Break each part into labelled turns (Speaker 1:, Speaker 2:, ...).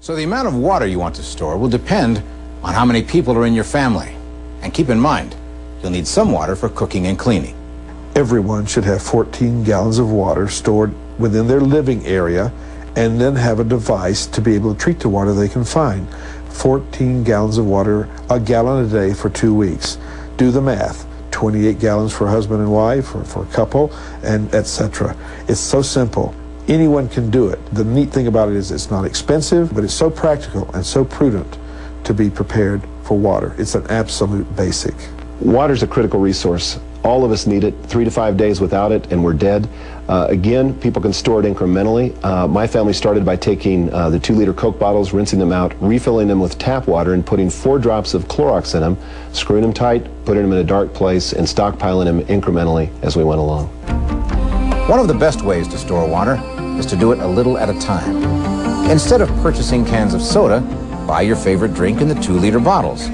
Speaker 1: So the amount of water you want to store will depend on how many people are in your family. And keep in mind, you'll need some water for cooking and cleaning.
Speaker 2: Everyone should have 14 gallons of water stored within their living area and then have a device to be able to treat the water they can find. 14 gallons of water, a gallon a day for 2 weeks. Do the math. 28 gallons for husband and wife or for a couple, and etc. It's so simple. Anyone can do it. The neat thing about it is it's not expensive, but it's so practical and so prudent to be prepared for water. It's an absolute basic.
Speaker 3: Water's a critical resource. All of us need it. 3 to 5 days without it and we're dead. Again, people can store it incrementally. My family started by taking the 2-liter Coke bottles, rinsing them out, refilling them with tap water, and putting 4 drops of Clorox in them, screwing them tight, putting them in a dark place, and stockpiling them incrementally as we went along.
Speaker 1: One of the best ways to store water is to do it a little at a time. Instead of purchasing cans of soda, buy your favorite drink in the 2-liter bottles.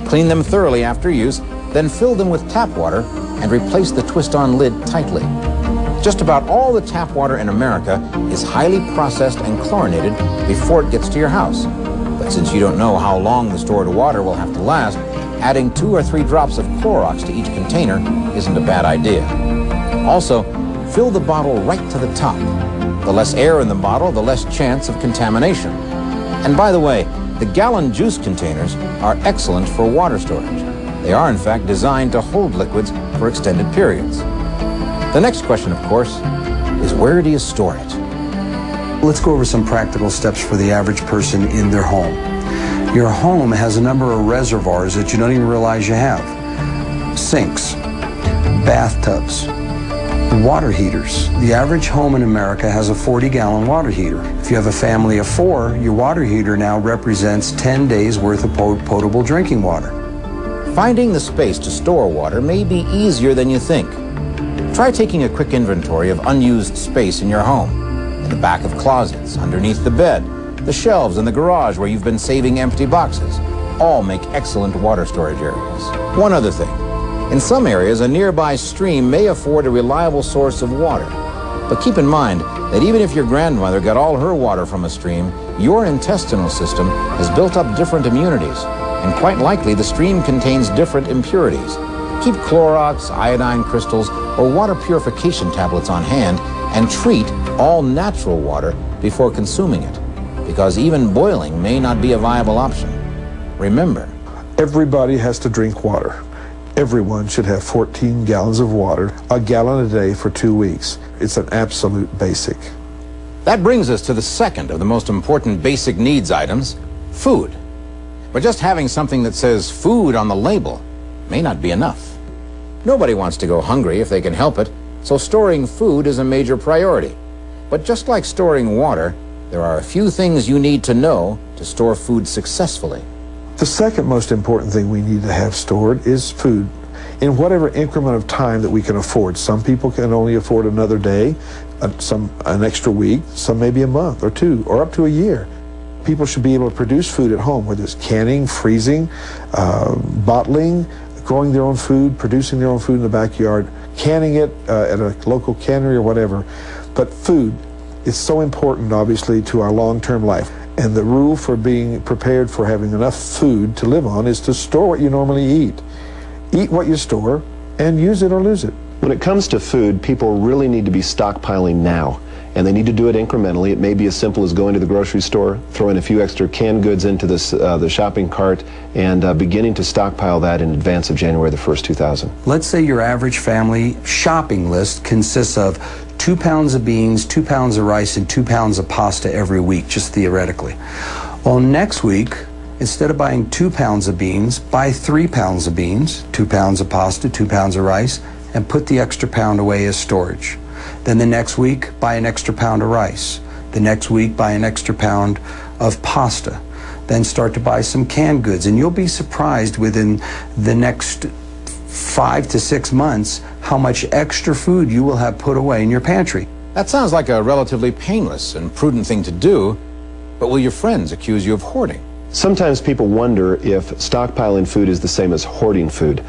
Speaker 1: Clean them thoroughly after use, then fill them with tap water and replace the twist-on lid tightly. Just about all the tap water in America is highly processed and chlorinated before it gets to your house. But since you don't know how long the stored water will have to last, adding 2 or 3 drops of Clorox to each container isn't a bad idea. Also, fill the bottle right to the top. The less air in the bottle, the less chance of contamination. And by the way, the gallon juice containers are excellent for water storage. They are, in fact, designed to hold liquids for extended periods. The next question, of course, is where do you store it?
Speaker 4: Let's go over some practical steps for the average person in their home. Your home has a number of reservoirs that you don't even realize you have. Sinks, bathtubs, water heaters. The average home in America has a 40-gallon water heater. If you have a family of 4, your water heater now represents 10 days worth of potable drinking water.
Speaker 1: Finding the space to store water may be easier than you think. Try taking a quick inventory of unused space in your home. In the back of closets, underneath the bed, the shelves in the garage where you've been saving empty boxes. All make excellent water storage areas. One other thing. In some areas, a nearby stream may afford a reliable source of water. But keep in mind that even if your grandmother got all her water from a stream, your intestinal system has built up different immunities. And quite likely the stream contains different impurities. Keep Clorox, iodine crystals, or water purification tablets on hand and treat all natural water before consuming it, because even boiling may not be a viable option. Remember,
Speaker 2: everybody has to drink water. Everyone should have 14 gallons of water, a gallon a day for 2 weeks. It's an absolute basic.
Speaker 1: That brings us to the second of the most important basic needs items, food. But just having something that says food on the label may not be enough. Nobody wants to go hungry if they can help it, so storing food is a major priority. But just like storing water, there are a few things you need to know to store food successfully.
Speaker 2: The second most important thing we need to have stored is food in whatever increment of time that we can afford. Some people can only afford another day, an extra week, some maybe a month or 2 or up to a year. People should be able to produce food at home, whether it's canning, freezing, bottling, growing their own food, producing their own food in the backyard, canning it at a local cannery or whatever. But food is so important, obviously, to our long-term life. And the rule for being prepared for having enough food to live on is to store what you normally eat. Eat what you store and use it or lose it.
Speaker 3: When it comes to food, people really need to be stockpiling now. And they need to do it incrementally. It may be as simple as going to the grocery store, throwing a few extra canned goods into the shopping cart, and beginning to stockpile that in advance of January the 1st, 2000.
Speaker 4: Let's say your average family shopping list consists of 2 pounds of beans, 2 pounds of rice, and 2 pounds of pasta every week, just theoretically. Well, next week, instead of buying 2 pounds of beans, buy 3 pounds of beans, 2 pounds of pasta, 2 pounds of rice, and put the extra pound away as storage. Then the next week, buy an extra pound of rice. The next week, buy an extra pound of pasta. Then start to buy some canned goods. And you'll be surprised within the next 5 to 6 months how much extra food you will have put away in your pantry.
Speaker 1: That sounds like a relatively painless and prudent thing to do, but will your friends accuse you of hoarding?
Speaker 3: Sometimes people wonder if stockpiling food is the same as hoarding food.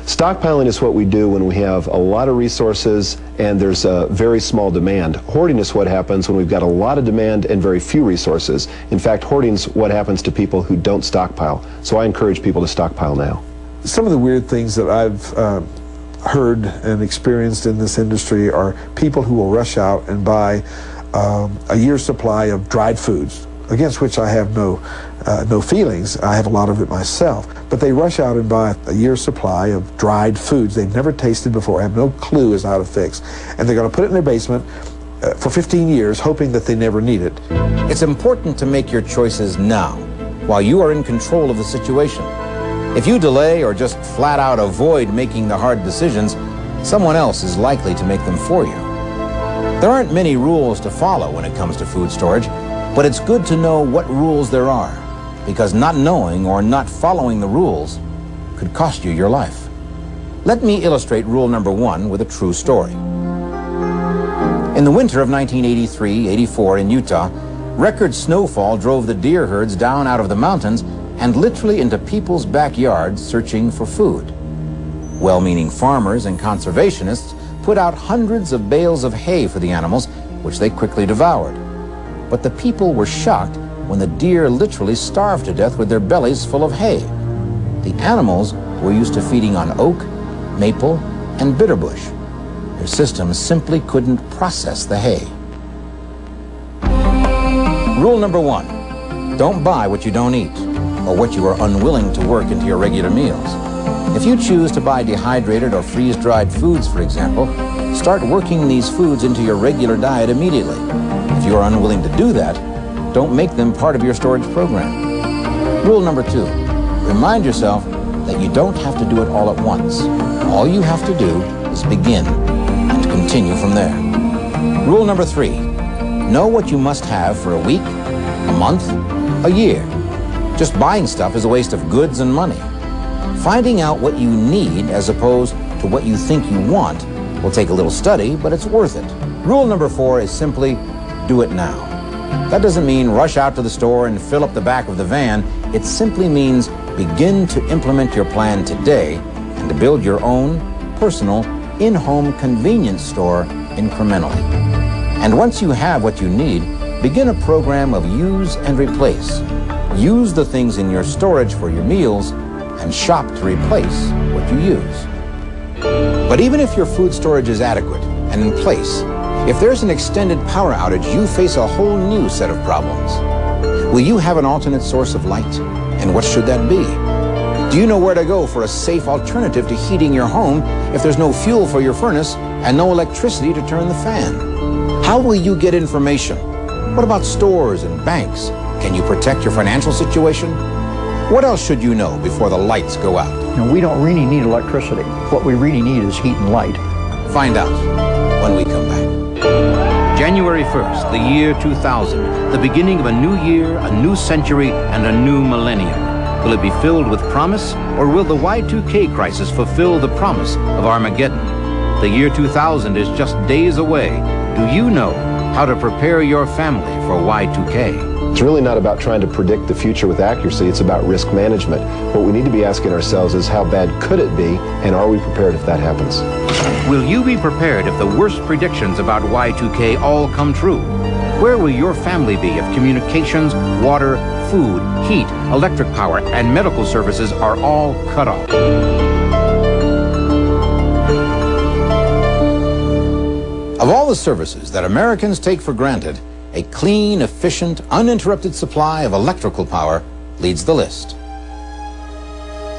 Speaker 3: Stockpiling is what we do when we have a lot of resources and there's a very small demand. Hoarding is what happens when we've got a lot of demand and very few resources. In fact, hoarding's what happens to people who don't stockpile. So I encourage people to stockpile now.
Speaker 2: Some of the weird things that I've heard and experienced in this industry are people who will rush out and buy a year's supply of dried foods, against which I have no feelings. I have a lot of it myself. But they rush out and buy a year's supply of dried foods they've never tasted before, have no clue as how to fix. And they're going to put it in their basement for 15 years, hoping that they never need it.
Speaker 1: It's important to make your choices now, while you are in control of the situation. If you delay or just flat out avoid making the hard decisions, someone else is likely to make them for you. There aren't many rules to follow when it comes to food storage, but it's good to know what rules there are, because not knowing or not following the rules could cost you your life. Let me illustrate rule number 1 with a true story. In the winter of 1983-84 in Utah, record snowfall drove the deer herds down out of the mountains and literally into people's backyards searching for food. Well-meaning farmers and conservationists put out hundreds of bales of hay for the animals, which they quickly devoured. But the people were shocked when the deer literally starved to death with their bellies full of hay. The animals were used to feeding on oak, maple, and bitterbush. Their systems simply couldn't process the hay. Rule number 1, don't buy what you don't eat, or what you are unwilling to work into your regular meals. If you choose to buy dehydrated or freeze-dried foods, for example, start working these foods into your regular diet immediately. If you are unwilling to do that, don't make them part of your storage program. Rule number 2, remind yourself that you don't have to do it all at once. All you have to do is begin and continue from there. Rule number 3, know what you must have for a week, a month, a year. Just buying stuff is a waste of goods and money. Finding out what you need as opposed to what you think you want will take a little study, but it's worth it. Rule number 4 is simply do it now. That doesn't mean rush out to the store and fill up the back of the van. It simply means begin to implement your plan today and to build your own personal in-home convenience store incrementally. And once you have what you need, begin a program of use and replace. Use the things in your storage for your meals and shop to replace what you use. But even if your food storage is adequate and in place, if there's an extended power outage, you face a whole new set of problems. Will you have an alternate source of light? And what should that be? Do you know where to go for a safe alternative to heating your home if there's no fuel for your furnace and no electricity to turn the fan? How will you get information? What about stores and banks? Can you protect your financial situation? What else should you know before the lights go out?
Speaker 5: No, we don't really need electricity. What we really need is heat and light.
Speaker 1: Find out when we come back. January 1st, the year 2000, the beginning of a new year, a new century, and a new millennium. Will it be filled with promise, or will the Y2K crisis fulfill the promise of Armageddon? The year 2000 is just days away. Do you know how to prepare your family for Y2K?
Speaker 3: It's really not about trying to predict the future with accuracy, it's about risk management. What we need to be asking ourselves is how bad could it be, and are we prepared if that happens?
Speaker 1: Will you be prepared if the worst predictions about Y2K all come true? Where will your family be if communications, water, food, heat, electric power, and medical services are all cut off? Of all the services that Americans take for granted, a clean, efficient, uninterrupted supply of electrical power leads the list.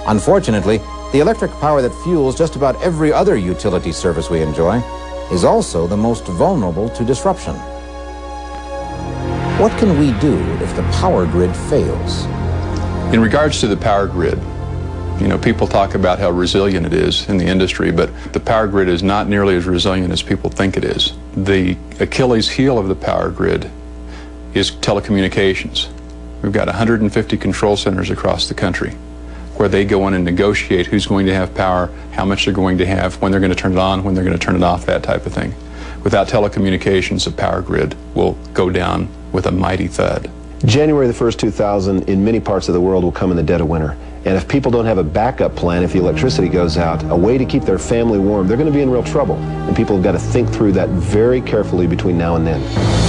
Speaker 1: Unfortunately, the electric power that fuels just about every other utility service we enjoy is also the most vulnerable to disruption. What can we do if the power grid fails?
Speaker 6: In regards to the power grid, you know, people talk about how resilient it is in the industry, but the power grid is not nearly as resilient as people think it is. The Achilles heel of the power grid is telecommunications. We've got 150 control centers across the country where they go in and negotiate who's going to have power, how much they're going to have, when they're going to turn it on, when they're going to turn it off, that type of thing. Without telecommunications, the power grid will go down with a mighty thud.
Speaker 3: January the 1st, 2000, in many parts of the world will come in the dead of winter. And if people don't have a backup plan, if the electricity goes out, a way to keep their family warm, they're going to be in real trouble. And people have got to think through that very carefully between now and then.